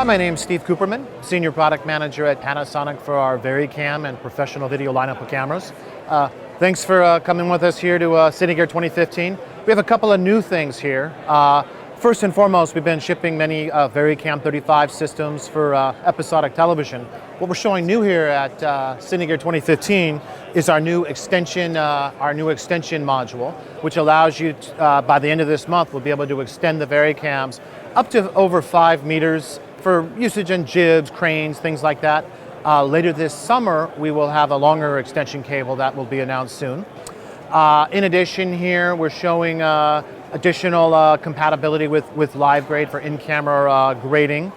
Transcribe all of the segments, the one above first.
Hi, my name's Steve Cooperman, Senior Product Manager at Panasonic for our Varicam and professional video lineup of cameras. Thanks for coming with us here to Cine Gear 2015. We have a couple of new things here. First and foremost, we've been shipping many Varicam 35 systems for episodic television. What we're showing new here at Cine Gear 2015 is our new extension module, which allows you to, by the end of this month, we'll be able to extend the Varicams up to over 5 meters for usage in jibs, cranes, things like that. Later this summer, we will have a longer extension cable that will be announced soon. In addition here, we're showing additional compatibility with live grade for in-camera grading.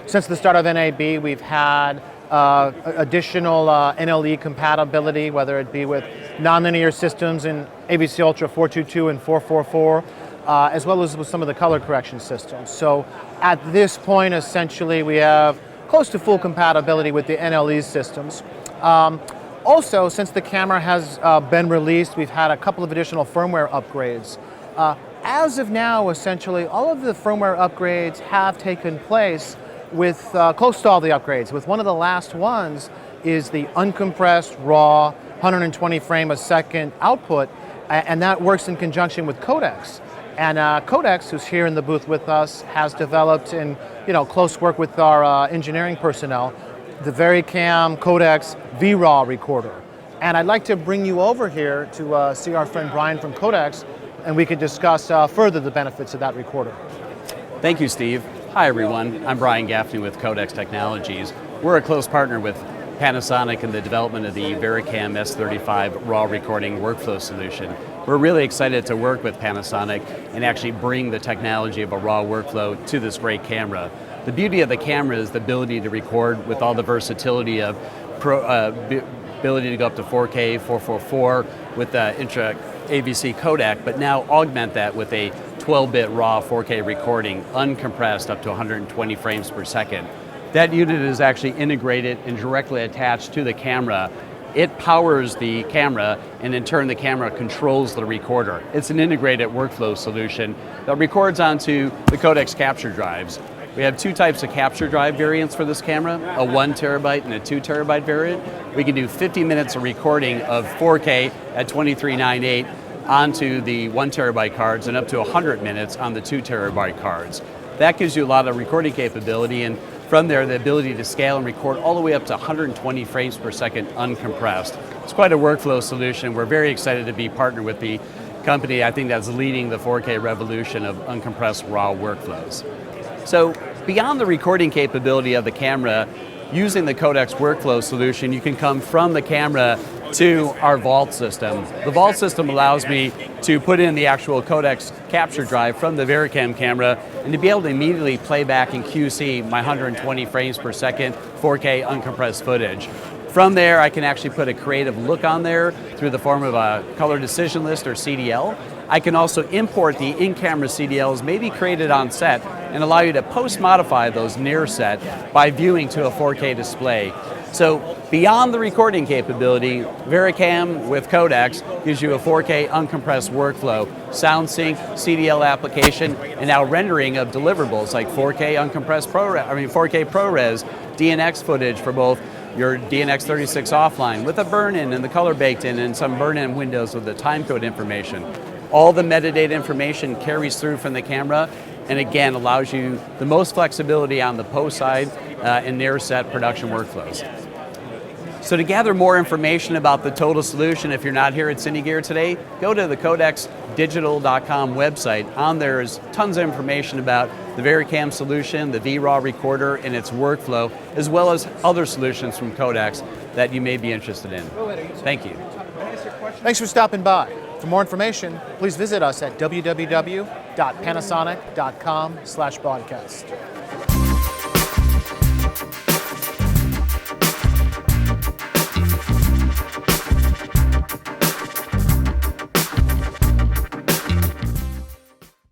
Since the start of NAB, we've had additional NLE compatibility, whether it be with nonlinear systems in AVC Ultra 422 and 444, as well as with some of the color correction systems. So at this point, essentially, we have close to full compatibility with the NLE systems. Also, since the camera has been released, we've had a couple of additional firmware upgrades. As of now, essentially, all of the firmware upgrades have taken place with close to all the upgrades. With one of the last ones is the uncompressed RAW 120 frame a second output, and that works in conjunction with Codex. And Codex, who's here in the booth with us, has developed in close work with our engineering personnel, the Varicam Codex V-RAW Recorder. And I'd like to bring you over here to see our friend Brian from Codex, and we can discuss further the benefits of that recorder. Thank you, Steve. Hi, everyone. I'm Brian Gaffney with Codex Technologies. We're a close partner with Panasonic in the development of the Varicam S35 RAW recording workflow solution. We're really excited to work with Panasonic and actually bring the technology of a RAW workflow to this great camera. The beauty of the camera is the ability to record with all the versatility of ability to go up to 4K, 444 with the intra AVC codec, but now augment that with a 12-bit RAW 4K recording, uncompressed up to 120 frames per second. That unit is actually integrated and directly attached to the camera. It powers the camera, and in turn the camera controls the recorder. It's an integrated workflow solution that records onto the Codex Capture Drives. We have two types of capture drive variants for this camera, a 1 terabyte and a 2 terabyte variant. We can do 50 minutes of recording of 4K at 2398 onto the 1 terabyte cards and up to 100 minutes on the 2 terabyte cards. That gives you a lot of recording capability, and from there the ability to scale and record all the way up to 120 frames per second uncompressed. It's quite a workflow solution. We're very excited to be partnered with the company, I think, that's leading the 4K revolution of uncompressed RAW workflows. So beyond the recording capability of the camera, using the Codex workflow solution, you can come from the camera to our Vault system. The Vault system allows me to put in the actual Codex Capture Drive from the Varicam camera and to be able to immediately play back in QC my 120 frames per second 4K uncompressed footage. From there, I can actually put a creative look on there through the form of a color decision list or CDL. I can also import the in-camera CDLs maybe created on set and allow you to post-modify those near set by viewing to a 4K display. So beyond the recording capability, Varicam with Codex gives you a 4K uncompressed workflow, sound sync, CDL application, and now rendering of deliverables like 4K uncompressed 4K ProRes, DNX footage for both your DNX36 offline with a burn-in and the color baked in and some burn-in windows with the timecode information. All the metadata information carries through from the camera and again allows you the most flexibility on the post side and near set production workflows. So to gather more information about the total solution, if you're not here at Cine Gear today, go to the codexdigital.com website. On there is tons of information about the Varicam solution, the V-RAW recorder and its workflow, as well as other solutions from Codex that you may be interested in. Thank you. Thanks for stopping by. For more information, please visit us at www.panasonic.com/broadcast.